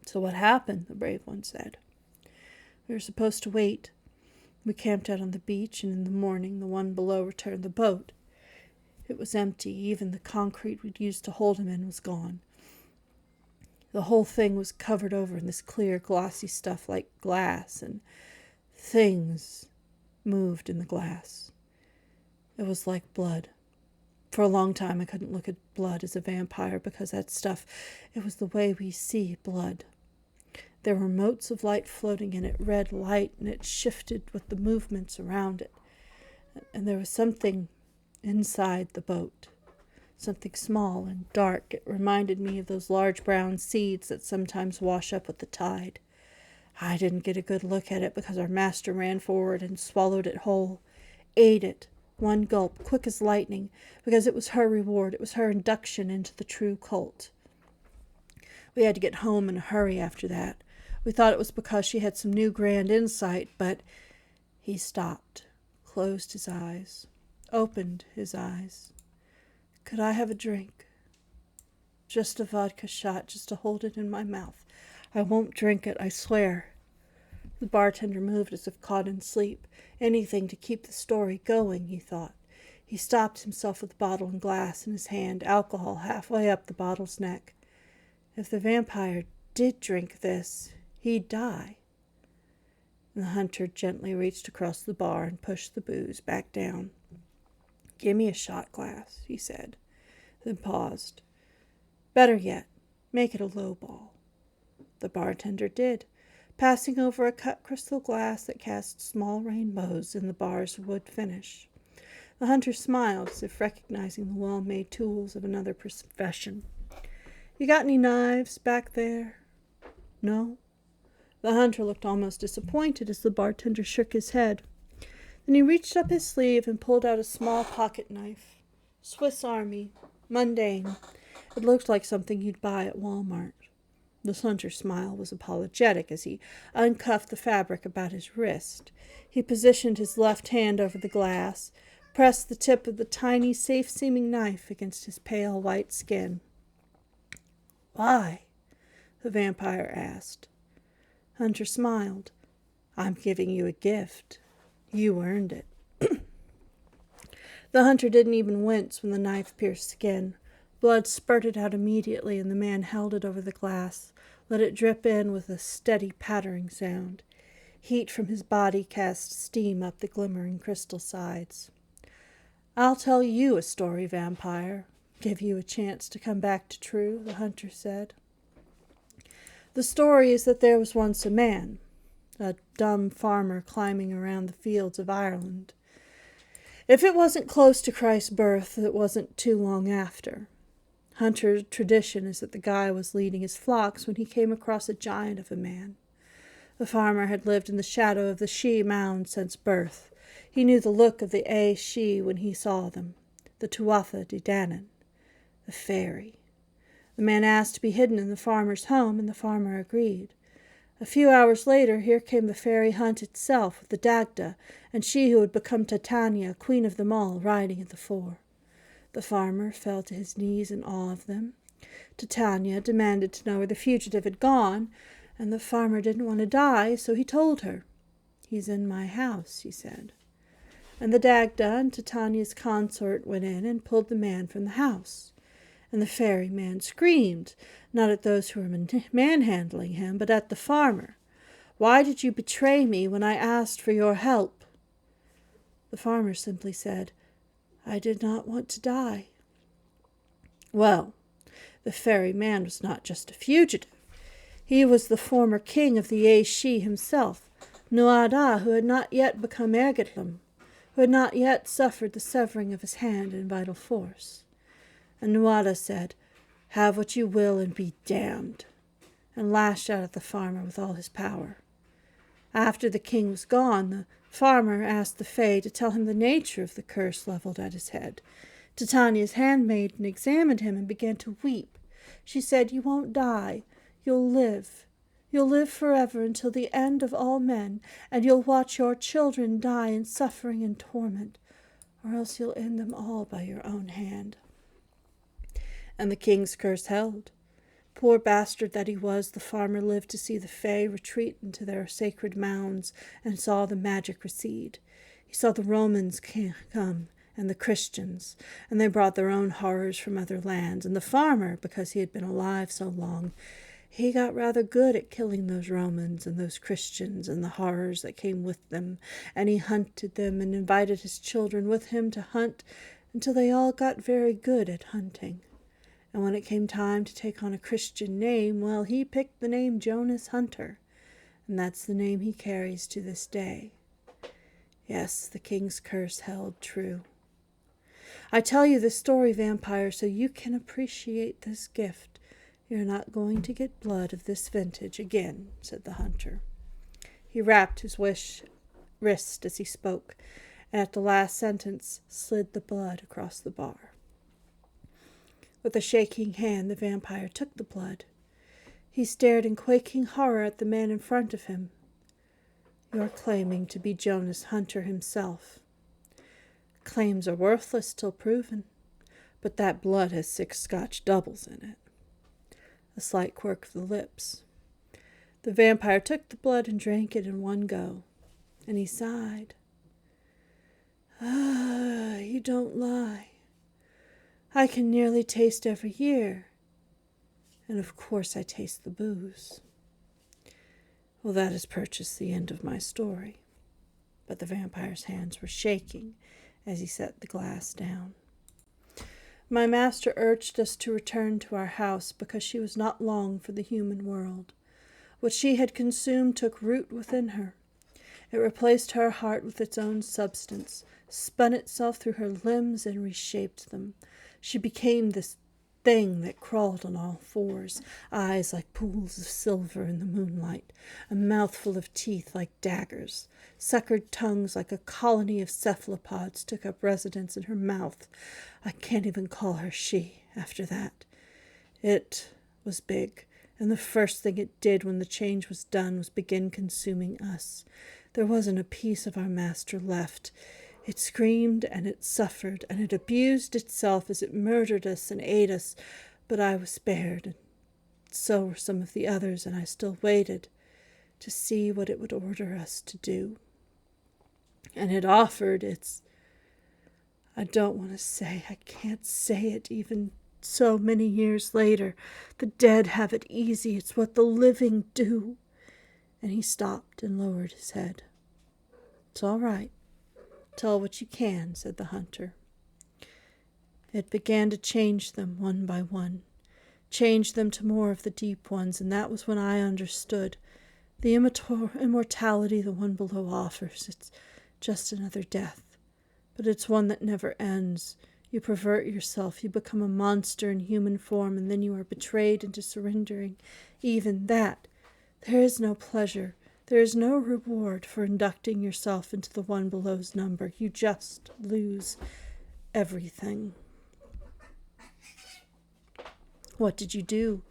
"So what happened?" the brave one said. "We were supposed to wait. We camped out on the beach, and in the morning the one below returned the boat. It was empty. Even the concrete we'd used to hold him in was gone. The whole thing was covered over in this clear, glossy stuff like glass, and things moved in the glass. It was like blood. For a long time I couldn't look at blood as a vampire because that stuff, it was the way we see blood. There were motes of light floating in it, red light, and it shifted with the movements around it. And there was something inside the boat, something small and dark. It reminded me of those large brown seeds that sometimes wash up with the tide. I didn't get a good look at it because our master ran forward and swallowed it whole, ate it, one gulp, quick as lightning, because it was her reward. It was her induction into the true cult. We had to get home in a hurry after that. We thought it was because she had some new grand insight, but he stopped, closed his eyes, opened his eyes. "Could I have a drink? Just a vodka shot, just to hold it in my mouth. I won't drink it, I swear." The bartender moved as if caught in sleep. Anything to keep the story going, he thought. He stopped himself with the bottle and glass in his hand, alcohol halfway up the bottle's neck. If the vampire did drink this, he'd die. The hunter gently reached across the bar and pushed the booze back down. "Give me a shot glass," he said, then paused. "Better yet, make it a low ball." The bartender did, passing over a cut crystal glass that cast small rainbows in the bar's wood finish. The hunter smiled as if recognizing the well-made tools of another profession. "You got any knives back there?" "No." The hunter looked almost disappointed as the bartender shook his head. Then he reached up his sleeve and pulled out a small pocket knife. Swiss Army. Mundane. It looked like something you'd buy at Walmart. The hunter's smile was apologetic as he uncuffed the fabric about his wrist. He positioned his left hand over the glass, pressed the tip of the tiny, safe-seeming knife against his pale white skin. "Why?" the vampire asked. Hunter smiled. "I'm giving you a gift. You earned it." The hunter didn't even wince when the knife pierced skin. Blood spurted out immediately, and the man held it over the glass, let it drip in with a steady pattering sound. Heat from his body cast steam up the glimmering crystal sides. I'll tell you a story, vampire. Give you a chance to come back to true, the hunter said. The story is that there was once a man, a dumb farmer climbing around the fields of Ireland. If it wasn't close to Christ's birth, it wasn't too long after. Hunter tradition is that the guy was leading his flocks when he came across a giant of a man. The farmer had lived in the shadow of the She mound since birth. He knew the look of the Ae She when he saw them, the Tuatha De Danann, the fairy. The man asked to be hidden in the farmer's home, and the farmer agreed. A few hours later, here came the fairy hunt itself, with the Dagda, and she who had become Titania, queen of them all, riding at the fore. The farmer fell to his knees in awe of them. Titania demanded to know where the fugitive had gone, and the farmer didn't want to die, so he told her. "He's in my house," he said. And the Dagda and Titania's consort went in and pulled the man from the house. And the fairy man screamed, not at those who were manhandling him, but at the farmer. "Why did you betray me when I asked for your help?" The farmer simply said, "I did not want to die." Well, the fairy man was not just a fugitive. He was the former king of the Ae She himself, Nuada, who had not yet become Ergetlam, who had not yet suffered the severing of his hand in vital force. And Nuada said, "Have what you will and be damned," and lashed out at the farmer with all his power. After the king was gone, the farmer asked the Fae to tell him the nature of the curse leveled at his head. Titania's handmaiden examined him and began to weep. She said, "You won't die. You'll live. You'll live forever until the end of all men, and you'll watch your children die in suffering and torment, or else you'll end them all by your own hand." And the king's curse held. Poor bastard that he was, the farmer lived to see the Fae retreat into their sacred mounds and saw the magic recede. He saw the Romans come and the Christians, and they brought their own horrors from other lands. And the farmer, because he had been alive so long, he got rather good at killing those Romans and those Christians and the horrors that came with them, and he hunted them and invited his children with him to hunt until they all got very good at hunting. And when it came time to take on a Christian name, well, he picked the name Jonas Hunter, and that's the name he carries to this day. Yes, the king's curse held true. I tell you this story, vampire, so you can appreciate this gift. You're not going to get blood of this vintage again, said the hunter. He rapped his wrist as he spoke, and at the last sentence slid the blood across the bar. With a shaking hand, the vampire took the blood. He stared in quaking horror at the man in front of him. "You're claiming to be Jonas Hunter himself. Claims are worthless till proven, but that blood has 6 Scotch doubles in it." A slight quirk of the lips. The vampire took the blood and drank it in one go, and he sighed. "Ah, you don't lie. I can nearly taste every year, and of course I taste the booze." Well, that has purchased the end of my story. But the vampire's hands were shaking as he set the glass down. My master urged us to return to our house because she was not long for the human world. What she had consumed took root within her. It replaced her heart with its own substance, spun itself through her limbs and reshaped them. She became this thing that crawled on all fours, eyes like pools of silver in the moonlight, a mouthful of teeth like daggers, suckered tongues like a colony of cephalopods took up residence in her mouth. I can't even call her she after that. It was big, and the first thing it did when the change was done was begin consuming us. There wasn't a piece of our master left. It screamed and it suffered, and it abused itself as it murdered us and ate us, but I was spared, and so were some of the others, and I still waited to see what it would order us to do. And it offered I don't want to say, I can't say it even so many years later. The dead have it easy, it's what the living do. And he stopped and lowered his head. "It's all right. Tell what you can," said the hunter. It began to change them one by one, change them to more of the deep ones, and that was when I understood the immortality the one below offers. It's just another death, but it's one that never ends. You pervert yourself, you become a monster in human form, and then you are betrayed into surrendering even that. There is no pleasure, there is no reward for inducting yourself into the one below's number. You just lose everything. What did you do?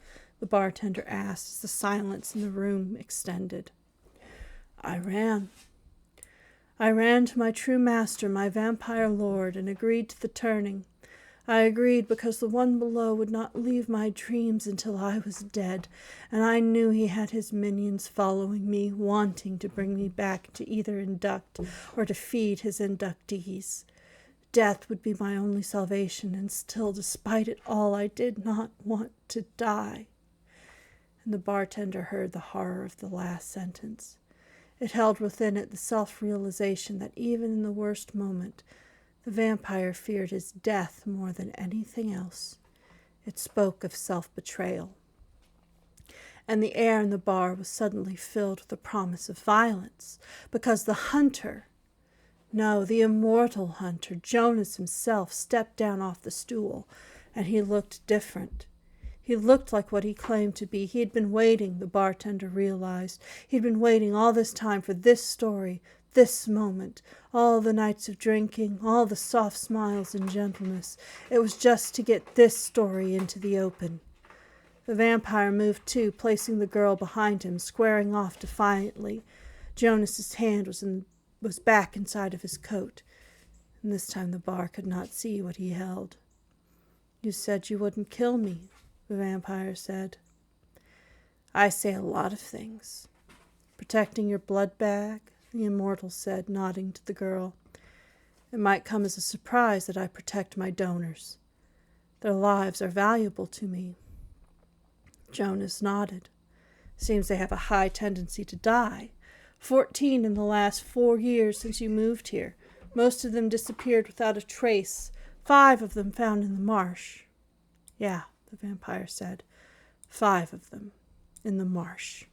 The bartender asked as the silence in the room extended. I ran. I ran to my true master, my vampire lord, and agreed to the turning. I agreed because the one below would not leave my dreams until I was dead, and I knew he had his minions following me, wanting to bring me back to either induct or to feed his inductees. Death would be my only salvation, and still, despite it all, I did not want to die. And the bartender heard the horror of the last sentence. It held within it the self-realization that even in the worst moment, the vampire feared his death more than anything else. It spoke of self-betrayal. And the air in the bar was suddenly filled with the promise of violence, because the hunter, no, the immortal hunter, Jonas himself, stepped down off the stool, and he looked different. He looked like what he claimed to be. He had been waiting, the bartender realized. He'd been waiting all this time for this story, this moment, all the nights of drinking, all the soft smiles and gentleness. It was just to get this story into the open. The vampire moved too, placing the girl behind him, squaring off defiantly. Jonas's hand was back inside of his coat, and this time the bar could not see what he held. You said you wouldn't kill me, the vampire said. I say a lot of things. Protecting your blood bag, the immortal said, nodding to the girl. It might come as a surprise that I protect my donors. Their lives are valuable to me. Jonas nodded. Seems they have a high tendency to die. 14 in the last 4 years since you moved here. Most of them disappeared without a trace. 5 of them found in the marsh. Yeah, the vampire said. 5 of them in the marsh.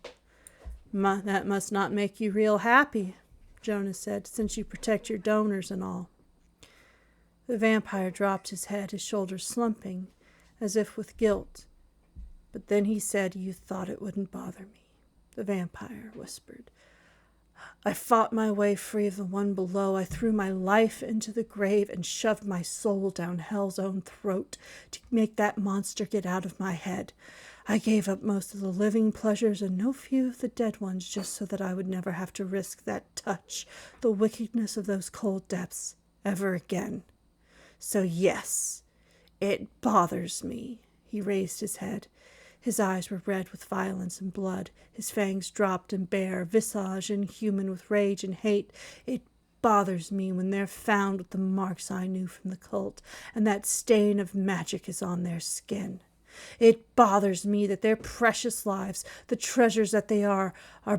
That must not make you real happy, Jonas said, since you protect your donors and all. The vampire dropped his head, his shoulders slumping, as if with guilt. But then he said, You thought it wouldn't bother me, the vampire whispered. I fought my way free of the one below. I threw my life into the grave and shoved my soul down hell's own throat to make that monster get out of my head. I gave up most of the living pleasures and no few of the dead ones just so that I would never have to risk that touch, the wickedness of those cold depths, ever again. So yes, it bothers me. He raised his head. His eyes were red with violence and blood, his fangs dropped and bare, visage inhuman with rage and hate. It bothers me when they're found with the marks I knew from the cult, and that stain of magic is on their skin. It bothers me that their precious lives, the treasures that they are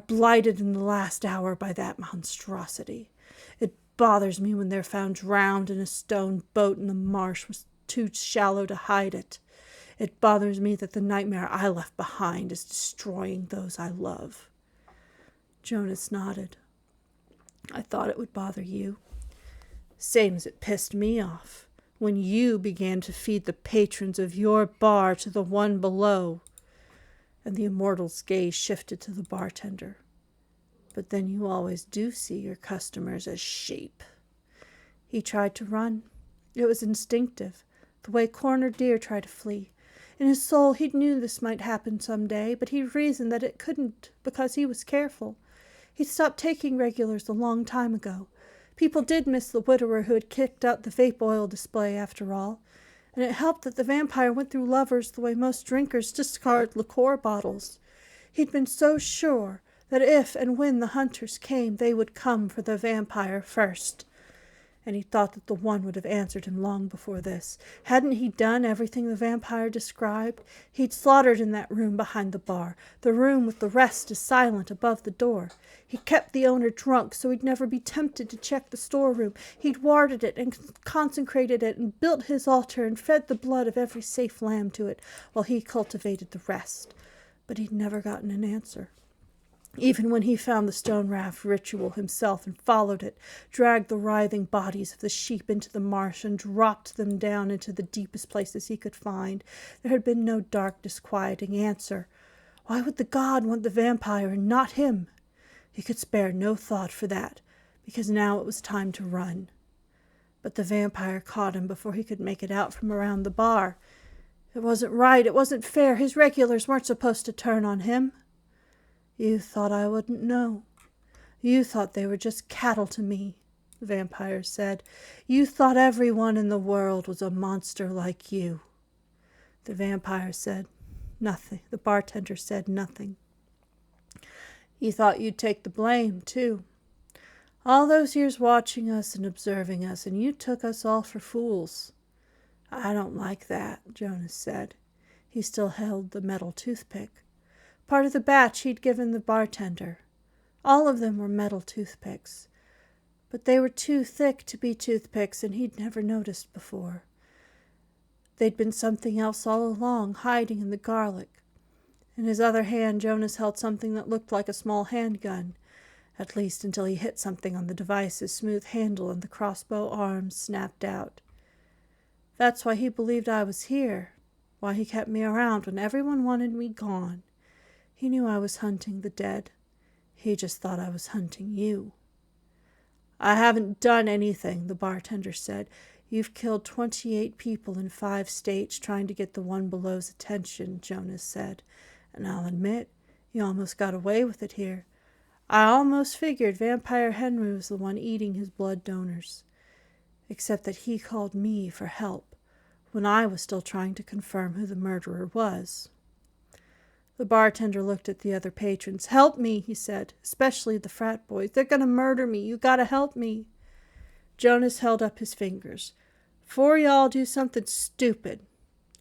blighted in the last hour by that monstrosity. It bothers me when they're found drowned in a stone boat and the marsh was too shallow to hide it. It bothers me that the nightmare I left behind is destroying those I love. Jonas nodded. I thought it would bother you. Same as it pissed me off when you began to feed the patrons of your bar to the one below. And the immortal's gaze shifted to the bartender. But then you always do see your customers as sheep. He tried to run. It was instinctive, the way cornered deer try to flee. In his soul, he knew this might happen some day, but he reasoned that it couldn't because he was careful. He'd stopped taking regulars a long time ago. People did miss the widower who had kicked out the vape oil display after all, and it helped that the vampire went through lovers the way most drinkers discard liqueur bottles. He'd been so sure that if and when the hunters came, they would come for the vampire first. and he thought that the one would have answered him long before this. Hadn't he done everything the vampire described? He'd slaughtered in that room behind the bar, the room with the rest as silent above the door. He kept the owner drunk so he'd never be tempted to check the storeroom. He'd warded it and consecrated it and built his altar and fed the blood of every safe lamb to it, while he cultivated the rest. But he'd never gotten an answer. Even when he found the stone raft ritual himself and followed it, dragged the writhing bodies of the sheep into the marsh and dropped them down into the deepest places he could find, there had been no dark, disquieting answer. Why would the god want the vampire and not him? He could spare no thought for that, because now it was time to run. But the vampire caught him before he could make it out from around the bar. It wasn't right, it wasn't fair, his regulars weren't supposed to turn on him. You thought I wouldn't know. You thought they were just cattle to me, the vampire said. You thought everyone in the world was a monster like you. The vampire said nothing. The bartender said nothing. You thought you'd take the blame, too. All those years watching us and observing us, and you took us all for fools. I don't like that, Jonas said. He still held the metal toothpick. Part of the batch he'd given the bartender. All of them were metal toothpicks. But they were too thick to be toothpicks, and he'd never noticed before. They'd been something else all along, hiding in the garlic. In his other hand, Jonas held something that looked like a small handgun, at least until he hit something on the device's smooth handle and the crossbow arms snapped out. That's why he believed I was here, why he kept me around when everyone wanted me gone. He knew I was hunting the dead. He just thought I was hunting you. I haven't done anything, the bartender said. You've killed 28 people in 5 states trying to get the one below's attention, Jonas said. And I'll admit, you almost got away with it here. I almost figured Vampire Henry was the one eating his blood donors. Except that he called me for help when I was still trying to confirm who the murderer was. The bartender looked at the other patrons. Help me, he said, especially the frat boys. They're going to murder me. You got to help me. Jonas held up his fingers. Before y'all do something stupid,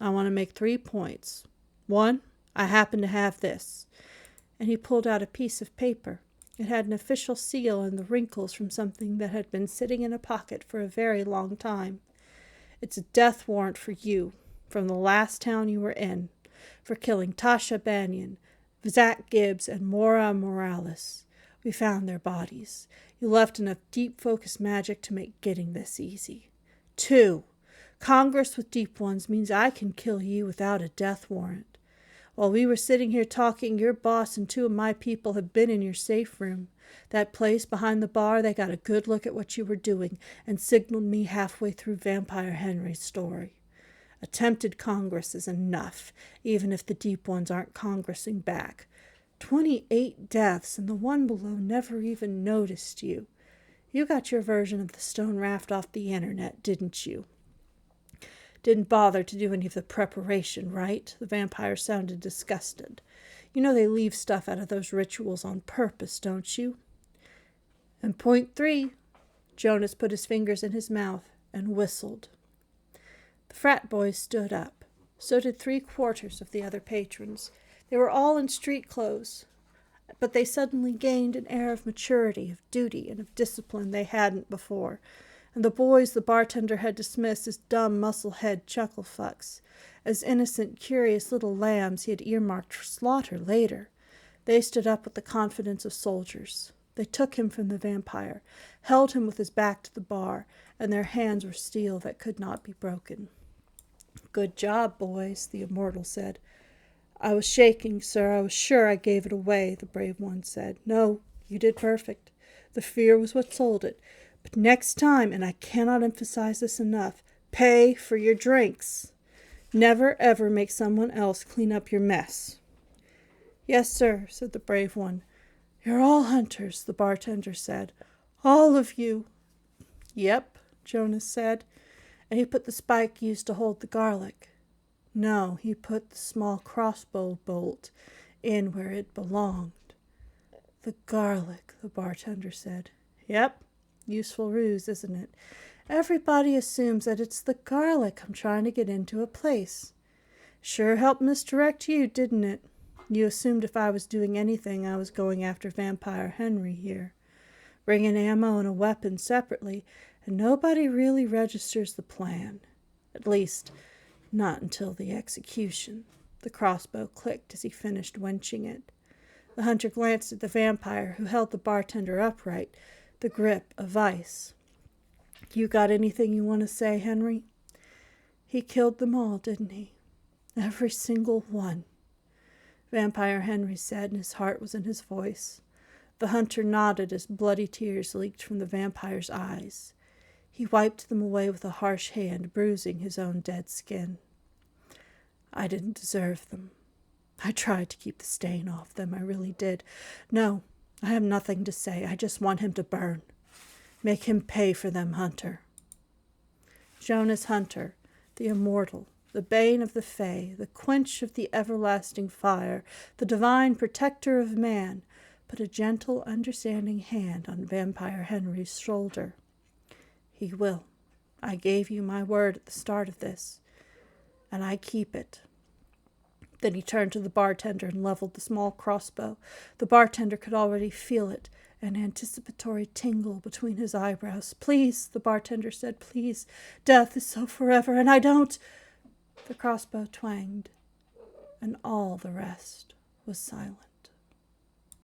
I want to make 3 points. 1, I happen to have this. And he pulled out a piece of paper. It had an official seal and the wrinkles from something that had been sitting in a pocket for a very long time. It's a death warrant for you, from the last town you were in, for killing Tasha Banyan, Zach Gibbs, and Maura Morales. We found their bodies. You left enough deep focus magic to make getting this easy. 2, Congress with deep ones means I can kill you without a death warrant. While we were sitting here talking, your boss and 2 of my people have been in your safe room. That place behind the bar, they got a good look at what you were doing and signaled me halfway through Vampire Henry's story. Attempted Congress is enough, even if the deep ones aren't congressing back. 28 deaths, and the one below never even noticed you. You got your version of the stone raft off the internet, didn't you? Didn't bother to do any of the preparation, right? The vampire sounded disgusted. You know they leave stuff out of those rituals on purpose, don't you? And point 3, Jonas put his fingers in his mouth and whistled. The frat boys stood up. So did 3/4 of the other patrons. They were all in street clothes, but they suddenly gained an air of maturity, of duty, and of discipline they hadn't before. And the boys the bartender had dismissed as dumb muscle-head chuckle-fucks, as innocent, curious little lambs he had earmarked for slaughter later. They stood up with the confidence of soldiers. They took him from the vampire, held him with his back to the bar, and their hands were steel that could not be broken. Good job, boys, the immortal said. I was shaking, sir. I was sure I gave it away, the brave one said. No, you did perfect. The fear was what sold it. But next time, and I cannot emphasize this enough, pay for your drinks. Never, ever make someone else clean up your mess. Yes, sir, said the brave one. You're all hunters, the bartender said. All of you. Yep, Jonas said, and he put the spike used to hold the garlic. No, he put the small crossbow bolt in where it belonged. The garlic, the bartender said. Yep, useful ruse, isn't it? Everybody assumes that it's the garlic I'm trying to get into a place. Sure helped misdirect you, didn't it? You assumed if I was doing anything, I was going after Vampire Henry here. Bringing ammo and a weapon separately, and nobody really registers the plan. At least, not until the execution. The crossbow clicked as he finished wenching it. The hunter glanced at the vampire, who held the bartender upright, the grip a vice. You got anything you want to say, Henry? He killed them all, didn't he? Every single one. Vampire Henry said, and his heart was in his voice. The hunter nodded as bloody tears leaked from the vampire's eyes. He wiped them away with a harsh hand, bruising his own dead skin. I didn't deserve them. I tried to keep the stain off them, I really did. No, I have nothing to say. I just want him to burn. Make him pay for them, Hunter. Jonas Hunter, the immortal, the bane of the Fae, the quench of the everlasting fire, the divine protector of man, put a gentle, understanding hand on Vampire Henry's shoulder. He will. I gave you my word at the start of this, and I keep it. Then he turned to the bartender and leveled the small crossbow. The bartender could already feel it, an anticipatory tingle between his eyebrows. Please, the bartender said, please. Death is so forever, and I don't... The crossbow twanged, and all the rest was silent.